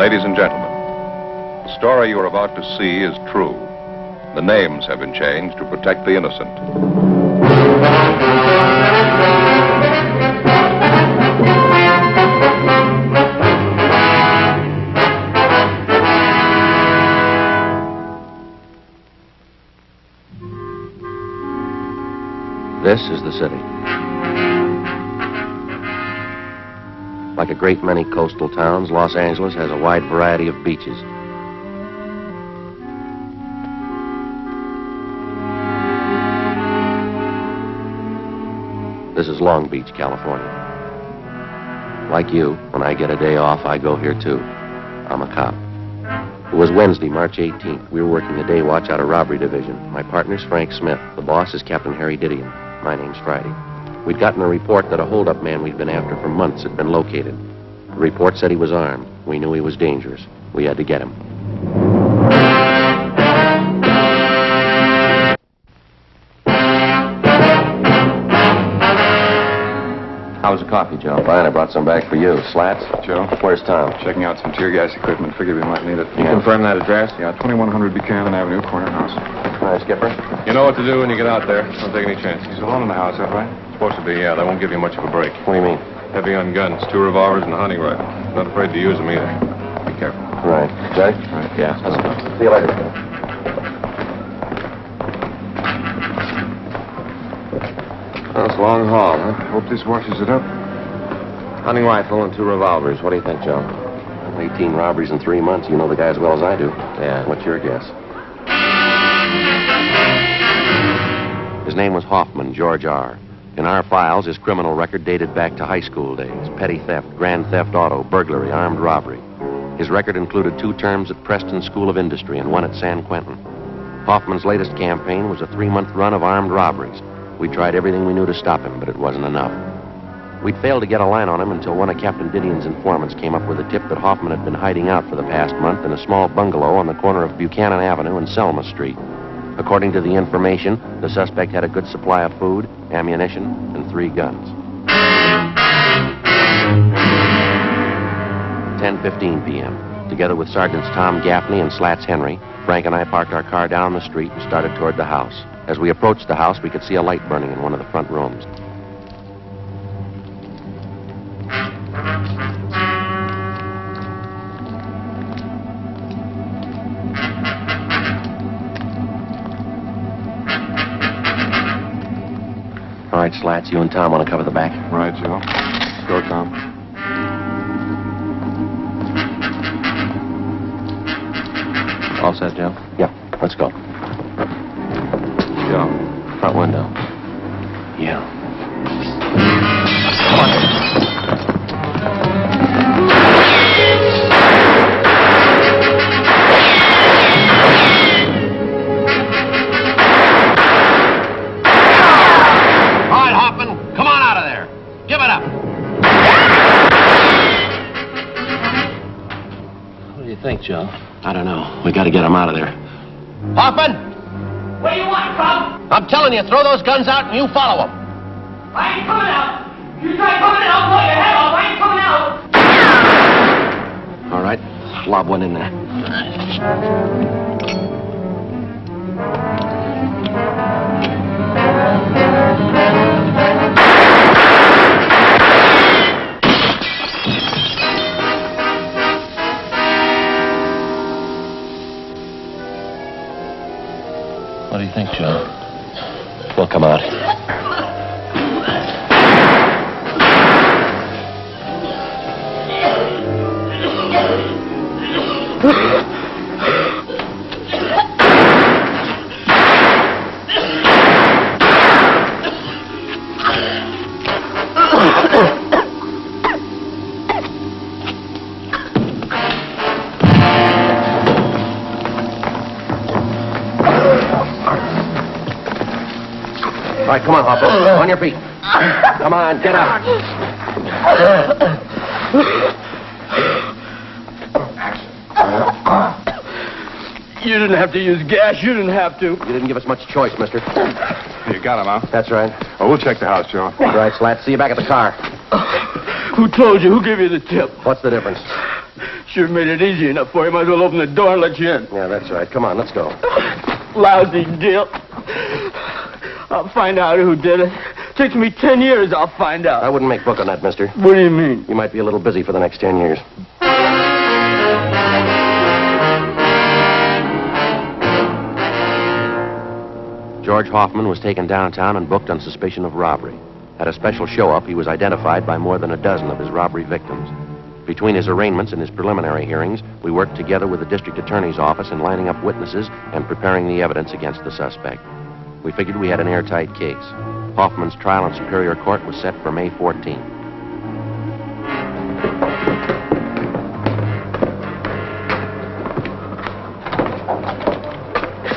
Ladies and gentlemen, the story you are about to see is true. The names have been changed to protect the innocent. This is the city. Like a great many coastal towns, Los Angeles has a wide variety of beaches. This is Long Beach, California. Like you, when I get a day off, I go here too. I'm a cop. It was Wednesday, March 18th. We were working the day watch out of Robbery Division. My partner's Frank Smith. The boss is Captain Harry Didion. My name's Friday. We'd gotten a report that a hold-up man we'd been after for months had been located. The report said he was armed. We knew he was dangerous. We had to get him. How's the coffee, Joe? Fine, I brought some back for you. Slats? Joe? Where's Tom? Checking out some tear gas equipment. Figured we might need it. You confirm that address? Yeah, 2100 Buchanan Avenue, corner house. All right, Skipper. You know what to do when you get out there. Don't take any chances. He's alone in the house, that right? Supposed to be, yeah. They won't give you much of a break. What do you mean? Heavy on guns, 2 revolvers and a hunting rifle. Not afraid to use them either. Be careful. Right. Judge? Right. Yeah, let's go. See you later, Joe. Well, it's a long haul, huh? Hope this washes it up. Hunting rifle and 2 revolvers. What do you think, Joe? 18 robberies in 3 months. You know the guy as well as I do. Yeah. What's your guess? His name was Hoffman, George R. In our files, his criminal record dated back to high school days. Petty theft, grand theft auto, burglary, armed robbery. His record included 2 terms at Preston School of Industry and 1 at San Quentin. Hoffman's latest campaign was a 3-month run of armed robberies. We tried everything we knew to stop him, but it wasn't enough. We'd failed to get a line on him until one of Captain Didion's informants came up with a tip that Hoffman had been hiding out for the past month in a small bungalow on the corner of Buchanan Avenue and Selma Street. According to the information, the suspect had a good supply of food, ammunition, and 3 guns. 10:15 p.m. Together with Sergeants Tom Gaffney and Slats Henry, Frank and I parked our car down the street and started toward the house. As we approached the house, we could see a light burning in one of the front rooms. All right, Slats, you and Tom want to cover the back? Right, Joe. Let's go, Tom. All set, Joe? Yeah, let's go. Joe. Front window. Yeah. Come on. All right, Hoffman, come on out of there. Give it up. What do you think, Joe? I don't know. We got to get him out of there. Hoffman! What do you want, Tom? I'm telling you, throw those guns out and you follow them. I ain't coming out. You try coming in, I'll blow your head off. I ain't coming out. All right, lob one in there. What do you think, Joe? We'll come out. All right, come on, Hopper. On your feet. Come on, get up. You didn't have to use gas. You didn't have to. You didn't give us much choice, mister. You got him, huh? That's right. Oh, we'll check the house, Joe. All right, Slat. See you back at the car. Who told you? Who gave you the tip? What's the difference? Sure made it easy enough for you. Might as well open the door and let you in. Yeah, that's right. Come on, let's go. Lousy deal. I'll find out who did it. Takes me 10 years, I'll find out. I wouldn't make book on that, mister. What do you mean? You might be a little busy for the next 10 years. George Hoffman was taken downtown and booked on suspicion of robbery. At a special show-up, he was identified by more than a dozen of his robbery victims. Between his arraignments and his preliminary hearings, we worked together with the district attorney's office in lining up witnesses and preparing the evidence against the suspect. We figured we had an airtight case. Hoffman's trial in Superior Court was set for May 14th.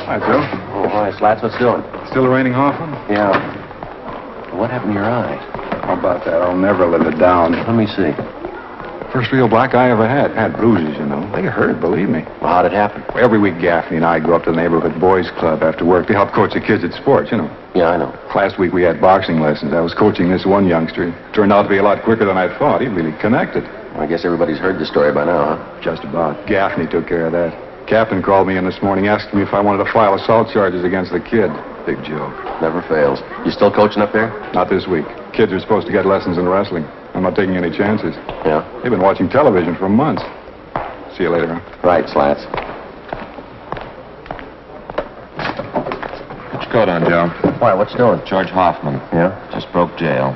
Hi, Joe. Oh, hi, Slats. What's doing? Still arraigning Hoffman? Yeah. What happened to your eye? How about that? I'll never live it down. Let me see. First real black eye I ever had. Had bruises, you know. They hurt, believe me. Well, how'd it happen? Well, every week, Gaffney and I go up to the neighborhood boys' club after work to help coach the kids at sports, you know. Yeah, I know. Last week we had boxing lessons. I was coaching this one youngster. He turned out to be a lot quicker than I thought. He really connected. Well, I guess everybody's heard the story by now, huh? Just about. Gaffney took care of that. Captain called me in this morning asking me if I wanted to file assault charges against the kid. Big joke. Never fails. You still coaching up there? Not this week. Kids are supposed to get lessons in wrestling. I'm not taking any chances. Yeah? They've been watching television for months. See you later, huh? Right, Slats. Put your coat on, Joe. Why, what's doing? George Hoffman. Yeah? Just broke jail.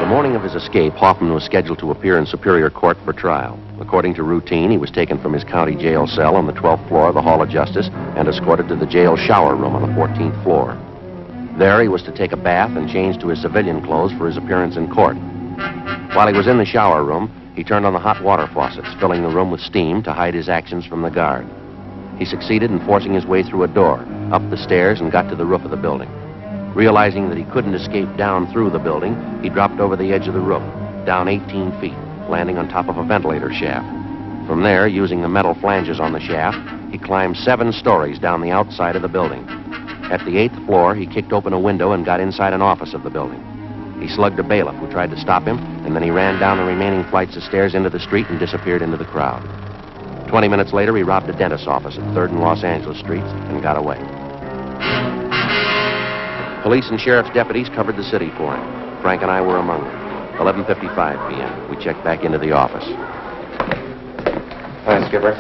The morning of his escape, Hoffman was scheduled to appear in Superior Court for trial. According to routine, he was taken from his county jail cell on the 12th floor of the Hall of Justice and escorted to the jail shower room on the 14th floor. There, he was to take a bath and change to his civilian clothes for his appearance in court. While he was in the shower room, he turned on the hot water faucets, filling the room with steam to hide his actions from the guard. He succeeded in forcing his way through a door, up the stairs, and got to the roof of the building. Realizing that he couldn't escape down through the building, he dropped over the edge of the roof, down 18 feet, landing on top of a ventilator shaft. From there, using the metal flanges on the shaft, he climbed 7 stories down the outside of the building. At the 8th floor, he kicked open a window and got inside an office of the building. He slugged a bailiff who tried to stop him, and then he ran down the remaining flights of stairs into the street and disappeared into the crowd. 20 minutes later, he robbed a dentist's office at 3rd and Los Angeles Streets and got away. Police and sheriff's deputies covered the city for him. Frank and I were among them. 11:55 p.m. We checked back into the office. Hi, Skipper.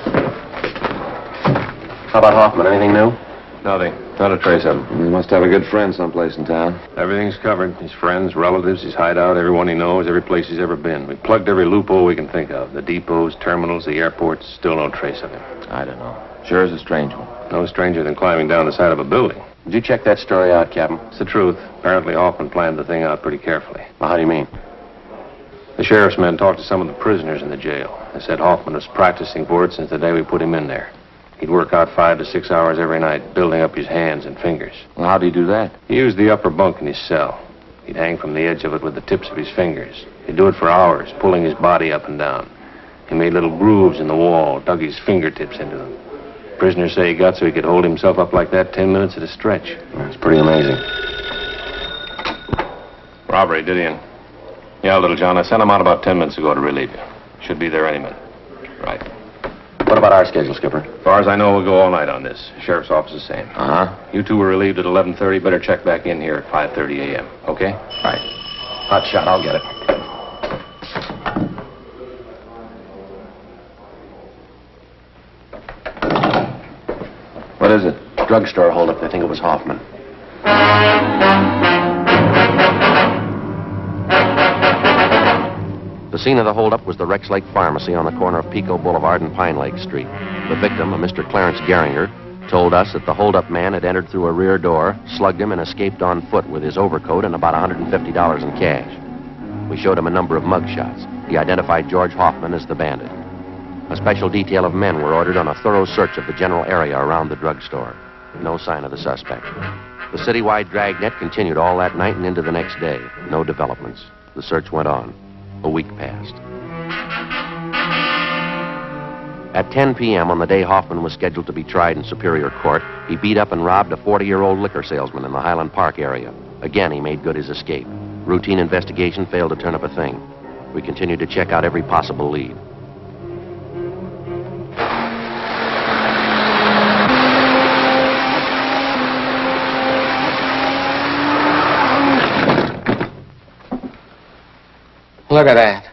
How about Hoffman? Anything new? Nothing. Not a trace of him. He must have a good friend someplace in town. Everything's covered. His friends, relatives, his hideout, everyone he knows, every place he's ever been. We plugged every loophole we can think of. The depots, terminals, the airports. Still no trace of him. I don't know. Sure is a strange one. No stranger than climbing down the side of a building. Did you check that story out, Captain? It's the truth. Apparently Hoffman planned the thing out pretty carefully. Well, how do you mean? The sheriff's men talked to some of the prisoners in the jail. They said Hoffman was practicing for it since the day we put him in there. He'd work out 5 to 6 hours every night, building up his hands and fingers. Well, how'd he do that? He used the upper bunk in his cell. He'd hang from the edge of it with the tips of his fingers. He'd do it for hours, pulling his body up and down. He made little grooves in the wall, dug his fingertips into them. Prisoners say he got so he could hold himself up like that 10 minutes at a stretch. That's pretty amazing. Robbery, did he? Yeah, Little John, I sent him out about 10 minutes ago to relieve you. Should be there any minute. Right. What about our schedule, Skipper? As far as I know, we'll go all night on this. Sheriff's office is saying. Uh-huh. You two were relieved at 11:30. Better check back in here at 5:30 a.m., okay? Right. Hot shot, I'll get it. What is it? Drugstore holdup. They think it was Hoffman. The scene of the holdup was the Rex Lake Pharmacy on the corner of Pico Boulevard and Pine Lake Street. The victim, a Mr. Clarence Geringer, told us that the holdup man had entered through a rear door, slugged him, and escaped on foot with his overcoat and about $150 in cash. We showed him a number of mugshots. He identified George Hoffman as the bandit. A special detail of men were ordered on a thorough search of the general area around the drugstore. No sign of the suspect. The citywide dragnet continued all that night and into the next day. No developments. The search went on. A week passed. At 10 p.m. on the day Hoffman was scheduled to be tried in Superior Court, he beat up and robbed a 40-year-old liquor salesman in the Highland Park area. Again, he made good his escape. Routine investigation failed to turn up a thing. We continued to check out every possible lead. Look at that.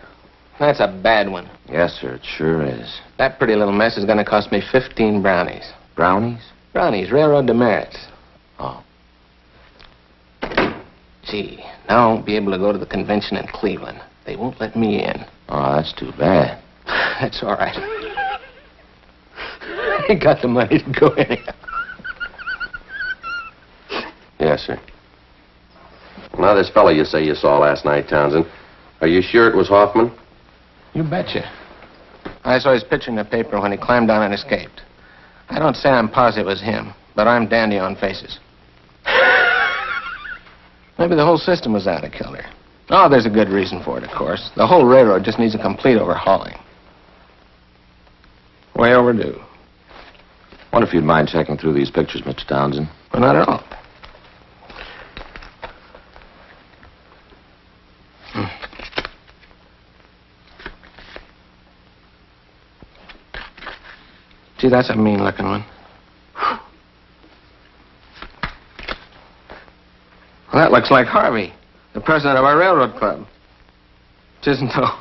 That's a bad one. Yes, sir, it sure is. That pretty little mess is going to cost me 15 brownies. Brownies? Brownies, railroad demerits. Oh. Gee, now I won't be able to go to the convention in Cleveland. They won't let me in. Oh, that's too bad. That's all right. I ain't got the money to go anyhow. Yes, sir. Now, this fellow you say you saw last night, Townsend, are you sure it was Hoffman? You betcha. I saw his picture in the paper when he climbed down and escaped. I don't say I'm positive it was him, but I'm dandy on faces. Maybe the whole system was out to kill her. Oh, there's a good reason for it, of course. The whole railroad just needs a complete overhauling. Way overdue. Wonder if you'd mind checking through these pictures, Mr. Townsend. Well, not at all. Gee, that's a mean-looking one. Well, that looks like Harvey, the president of our railroad club. Which isn't, though.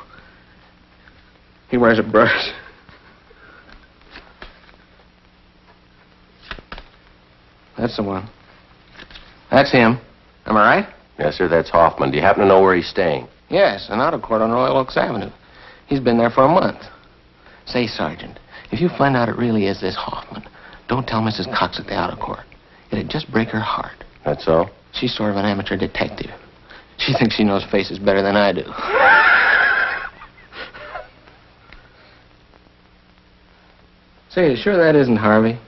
He wears a brush. That's the one. That's him. Am I right? Yes, sir, that's Hoffman. Do you happen to know where he's staying? Yes, an auto court on Royal Oaks Avenue. He's been there for a month. Say, Sergeant, if you find out it really is this Hoffman, don't tell Mrs. Cox at the auto court. It'd just break her heart. That's so? She's sort of an amateur detective. She thinks she knows faces better than I do. Say, you sure that isn't Harvey?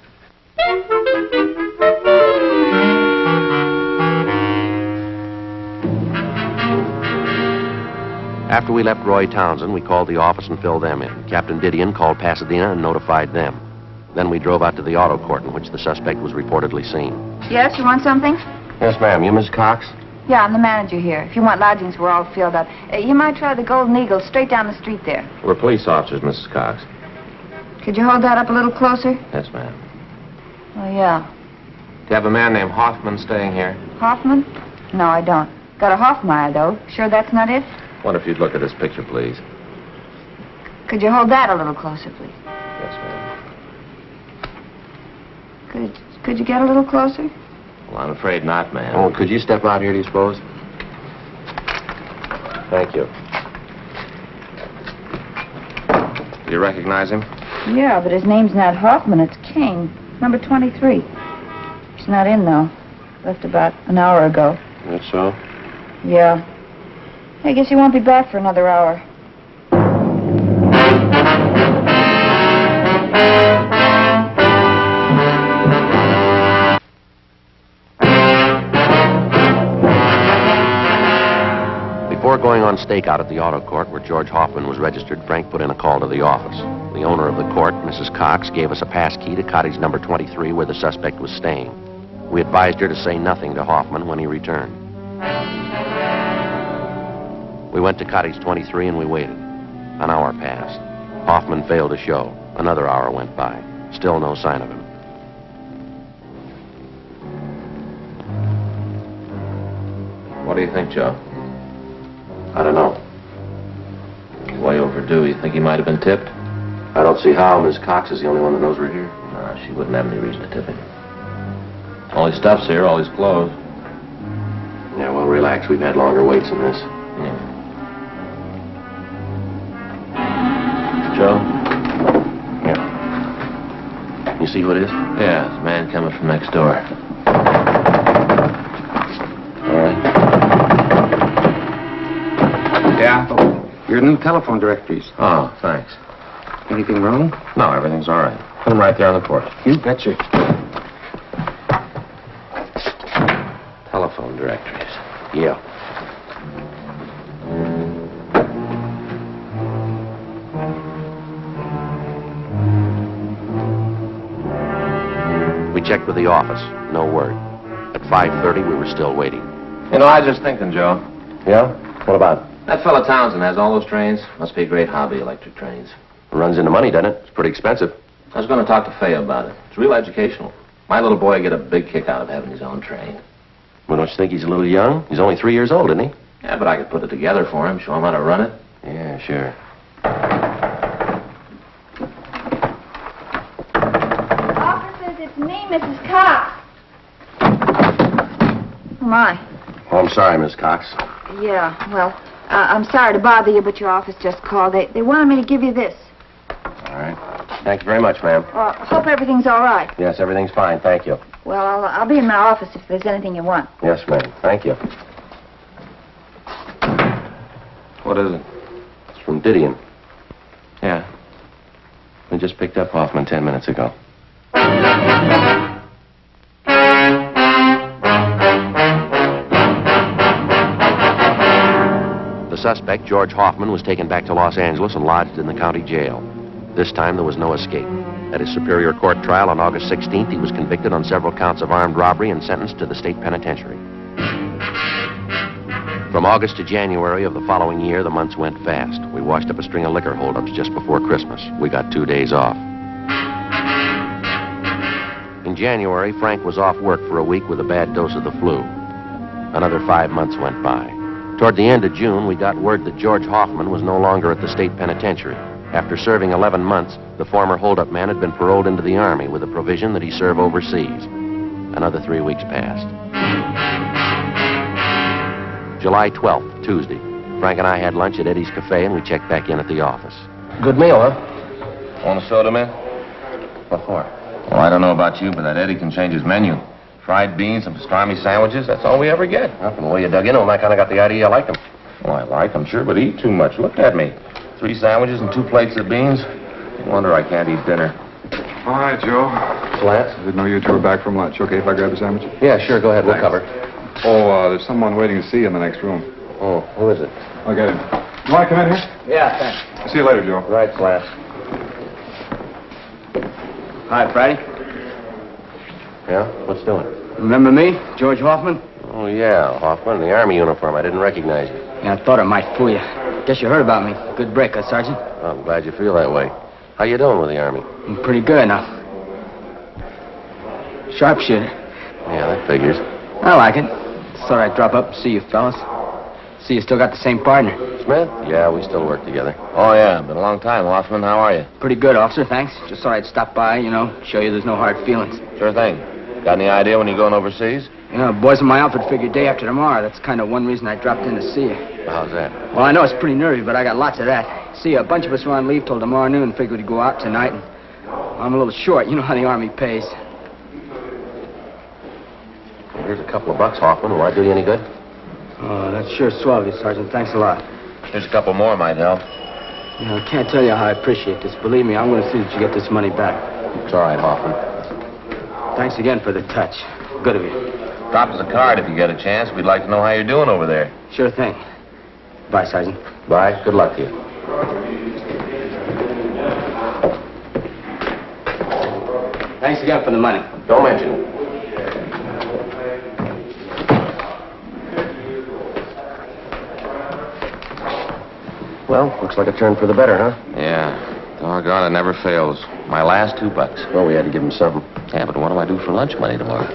After we left Roy Townsend, we called the office and filled them in. Captain Didion called Pasadena and notified them. Then we drove out to the auto court in which the suspect was reportedly seen. Yes, you want something? Yes, ma'am. You Miss Cox? Yeah, I'm the manager here. If you want lodgings, we're all filled up. You might try the Golden Eagle straight down the street there. We're police officers, Mrs. Cox. Could you hold that up a little closer? Yes, ma'am. Oh, yeah. Do you have a man named Hoffman staying here? Hoffman? No, I don't. Got a Hoffmeyer, though. Sure that's not it? Wonder if you'd look at this picture, please. Could you hold that a little closer, please? Yes, ma'am. Could you get a little closer? Well, I'm afraid not, ma'am. Oh, could you step out here, do you suppose? Thank you. Do you recognize him? Yeah, but his name's not Hoffman, it's King. Number 23. He's not in, though. Left about an hour ago. That's so? Yeah. I guess he won't be back for another hour. Before going on stakeout at the auto court where George Hoffman was registered, Frank put in a call to the office. The owner of the court, Mrs. Cox, gave us a pass key to cottage number 23 where the suspect was staying. We advised her to say nothing to Hoffman when he returned. We went to cottage 23 and we waited. An hour passed. Hoffman failed to show. Another hour went by. Still no sign of him. What do you think, Joe? I don't know. Way overdue. You think he might have been tipped? I don't see how. Miss Cox is the only one that knows we're here. No, she wouldn't have any reason to tip him. All his stuff's here, all his clothes. Yeah, well, relax. We've had longer waits than this. Yeah. Joe? Yeah. You see who it is? Yeah, it's a man coming from next door. All right. Yeah? Your new telephone directories. Oh, thanks. Anything wrong? No, everything's all right. Put them right there on the porch. You betcha. Telephone directories. Yeah. We checked with the office. No word. At 5:30, we were still waiting. You know, I was just thinking, Joe. Yeah? What about? That fella Townsend has all those trains. Must be a great hobby, electric trains. It runs into money, doesn't it? It's pretty expensive. I was going to talk to Fay about it. It's real educational. My little boy would get a big kick out of having his own train. Well, don't you think he's a little young? He's only 3 years old, isn't he? Yeah, but I could put it together for him, show him how to run it. Yeah, sure. Officers, it's me, Mrs. Cox. Oh, my. Oh, I'm sorry, Miss Cox. Yeah, well, I'm sorry to bother you, but your office just called. They wanted me to give you this. All right. Thank you very much, ma'am. Hope everything's all right. Yes, everything's fine. Thank you. Well, I'll be in my office if there's anything you want. Yes, ma'am. Thank you. What is it? It's from Didion. Yeah. We just picked up Hoffman 10 minutes ago. The suspect, George Hoffman, was taken back to Los Angeles and lodged in the county jail. This time there was no escape. At his Superior Court trial on August 16th, he was convicted on several counts of armed robbery and sentenced to the state penitentiary. From August to January of the following year, the months went fast. We washed up a string of liquor holdups just before Christmas. We got 2 days off. In January, Frank was off work for a week with a bad dose of the flu. Another 5 months went by. Toward the end of June, we got word that George Hoffman was no longer at the state penitentiary. After serving 11 months, the former holdup man had been paroled into the Army with the provision that he serve overseas. Another 3 weeks passed. July 12th, Tuesday. Frank and I had lunch at Eddie's Cafe, and we checked back in at the office. Good meal, huh? Want a soda, man? What for? Well, I don't know about you, but that Eddie can change his menu. Fried beans, some pastrami sandwiches, that's all we ever get. Well, from the way you dug into him, I kind of got the idea you liked him. Well, I like them, sure, but eat too much. Look at me. 3 sandwiches and 2 plates of beans. No wonder I can't eat dinner. All right, Joe. Slats? I didn't know you two were back from lunch. Okay if I grab a sandwich? Yeah, sure, go ahead. We'll Thanks. cover. Oh, there's someone waiting to see you in the next room. Oh, who is it? I'll get him. You want to come in here? Yeah, thanks. See you later, Joe. Right, Slats. Hi, Friday. Yeah? What's doing? Remember me, George Hoffman? Oh, yeah, Hoffman, in the Army uniform. I didn't recognize you. Yeah, I thought it might fool you. Guess you heard about me. Good break, huh, Sergeant? Oh, I'm glad you feel that way. How you doing with the Army? I'm pretty good now. Sharpshooter. Yeah, that figures. I like it. Thought I'd drop up and see you fellas. See you still got the same partner. Smith? Yeah, we still work together. Oh, yeah, been a long time, Hoffman. How are you? Pretty good, officer, thanks. Just thought I'd stop by, show you there's no hard feelings. Sure thing. Got any idea when you're going overseas? Boys in my outfit figure day after tomorrow. That's kind of one reason I dropped in to see you. How's that? Well, I know it's pretty nervy, but I got lots of that. See, a bunch of us were on leave till tomorrow noon and figured we'd go out tonight, and I'm a little short. You know how the Army pays. Here's a couple of bucks, Hoffman. Will I do you any good? Oh, that's sure swell of you, Sergeant. Thanks a lot. Here's a couple more might help. I can't tell you how I appreciate this. Believe me, I'm going to see that you get this money back. It's all right, Hoffman. Thanks again for the touch. Good of you. Drop us a card if you get a chance. We'd like to know how you're doing over there. Sure thing. Bye, Sergeant. Bye. Good luck to you. Thanks again for the money. Don't mention it. Well, looks like a turn for the better, huh? Yeah. Doggone, it never fails. My last 2 bucks. Well, we had to give him something. Yeah, but what do I do for lunch money tomorrow?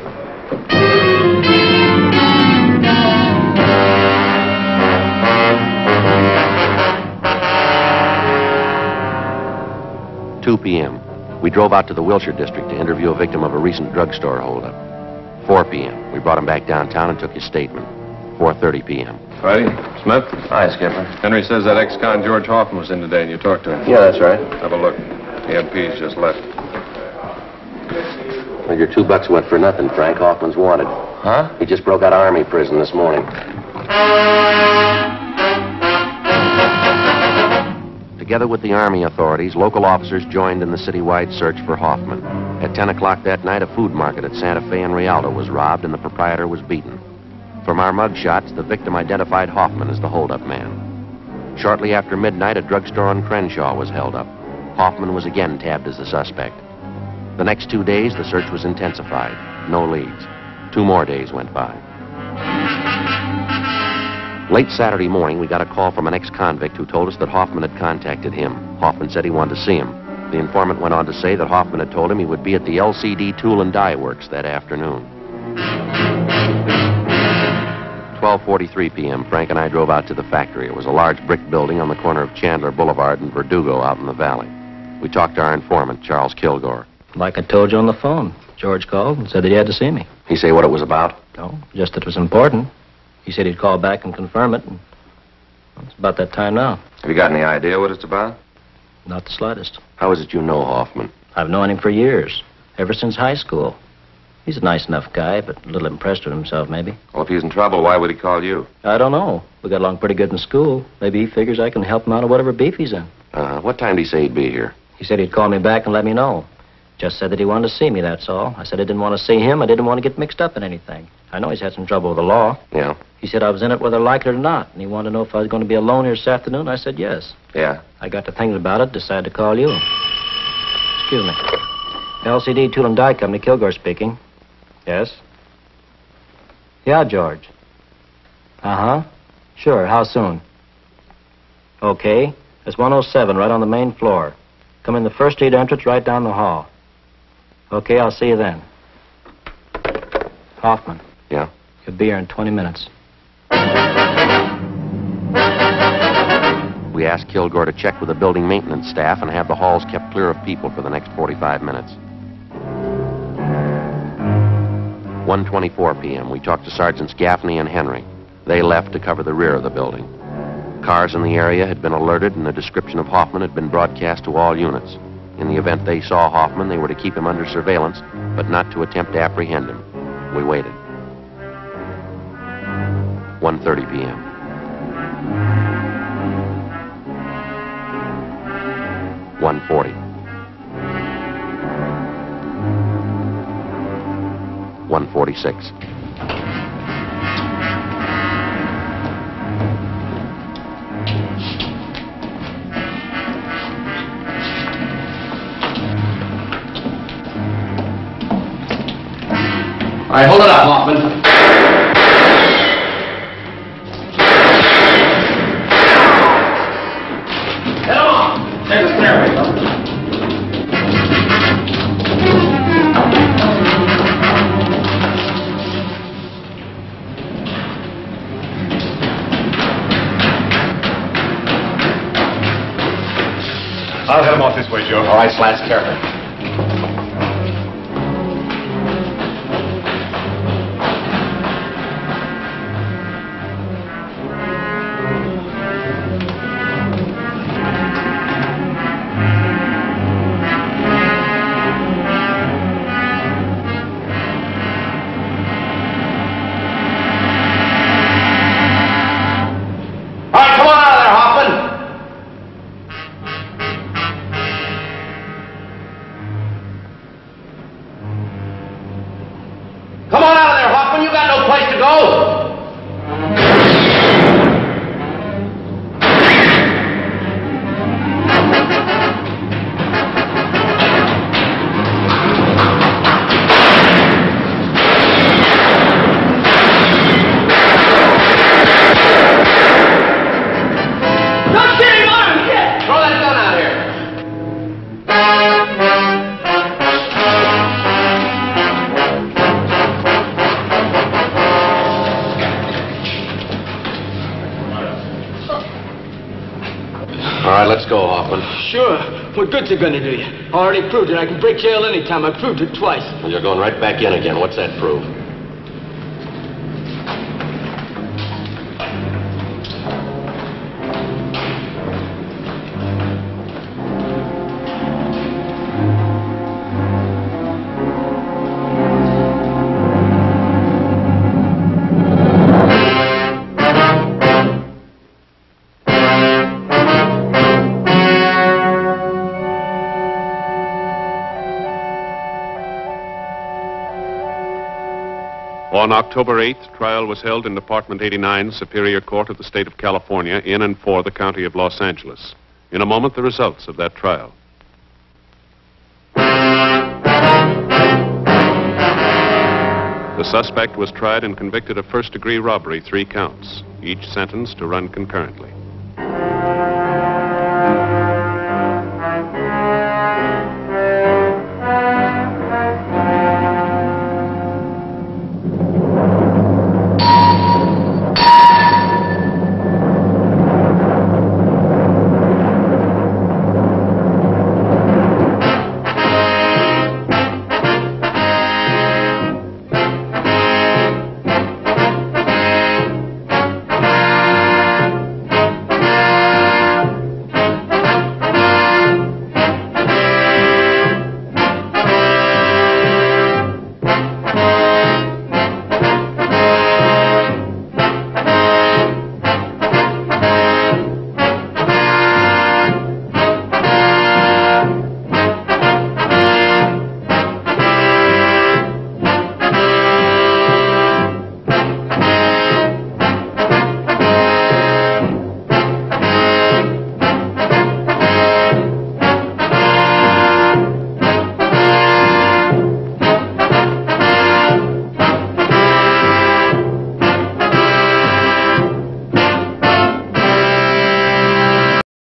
$2 p.m. We drove out to the Wilshire district to interview a victim of a recent drugstore holdup. 4 p.m. We brought him back downtown and took his statement. 4:30 p.m. Friday? Smith? Hi, Skipper. Henry says that ex-con George Hoffman was in today and you talked to him. Yeah, that's right. Have a look. The MP's just left. Well, your $2 went for nothing, Frank. Hoffman's wanted. Huh? He just broke out of Army prison this morning. Together with the Army authorities, local officers joined in the citywide search for Hoffman. At 10 o'clock that night, a food market at Santa Fe and Rialto was robbed and the proprietor was beaten. From our mug shots, the victim identified Hoffman as the holdup man. Shortly after midnight, a drugstore on Crenshaw was held up. Hoffman was again tabbed as the suspect. The next 2 days, the search was intensified. No leads. 2 more days went by. Late Saturday morning, we got a call from an ex-convict who told us that Hoffman had contacted him. Hoffman said he wanted to see him. The informant went on to say that Hoffman had told him he would be at the LCD Tool and Die Works that afternoon. 12:43 p.m., Frank and I drove out to the factory. It was a large brick building on the corner of Chandler Boulevard and Verdugo out in the valley. We talked to our informant, Charles Kilgore. Like I told you on the phone. George called and said that he had to see me. He say what it was about? No, just that it was important. He said he'd call back and confirm it, and well, it's about that time now. Have you got any idea what it's about? Not the slightest. How is it you know Hoffman? I've known him for years, ever since high school. He's a nice enough guy, but a little impressed with himself, maybe. Well, if he's in trouble, why would he call you? I don't know. We got along pretty good in school. Maybe he figures I can help him out of whatever beef he's in. What time did he say he'd be here? He said he'd call me back and let me know. Just said that he wanted to see me, that's all. I said I didn't want to see him. I didn't want to get mixed up in anything. I know he's had some trouble with the law. Yeah? He said I was in it whether I liked it or not, and he wanted to know if I was going to be alone here this afternoon. I said yes. Yeah? I got to thinking about it, decided to call you. Excuse me. LCD Tool and Die Company, Kilgore speaking. Yes? Yeah, George. Uh-huh. Sure, how soon? Okay. It's 107, right on the main floor. Come in the first street entrance, right down the hall. Okay, I'll see you then. Hoffman. Yeah? He'll be here in 20 minutes. We asked Kilgore to check with the building maintenance staff and have the halls kept clear of people for the next 45 minutes. 1:24 p.m. We talked to Sergeants Gaffney and Henry. They left to cover the rear of the building. Cars in the area had been alerted, and the description of Hoffman had been broadcast to all units. In the event they saw Hoffman, they were to keep him under surveillance, but not to attempt to apprehend him. We waited. 1:30 p.m. .40. 1:46. All right, hold it up, Hoffman. Get him off. Take the stairway. I'll head him off this way, Joe. All right, Slats, careful. Come on out of there, Hoffman. You got no place to go. Don't shoot him on him, kid! Throw that gun out here. All right, let's go, Hoffman. Sure. What good's it gonna do you? I already proved it. I can break jail anytime. I proved it twice. Well, you're going right back in again. What's that prove? On October 8th, trial was held in Department 89, Superior Court of the State of California, in and for the County of Los Angeles. In a moment, the results of that trial. The suspect was tried and convicted of first-degree robbery, 3 counts. each sentence to run concurrently.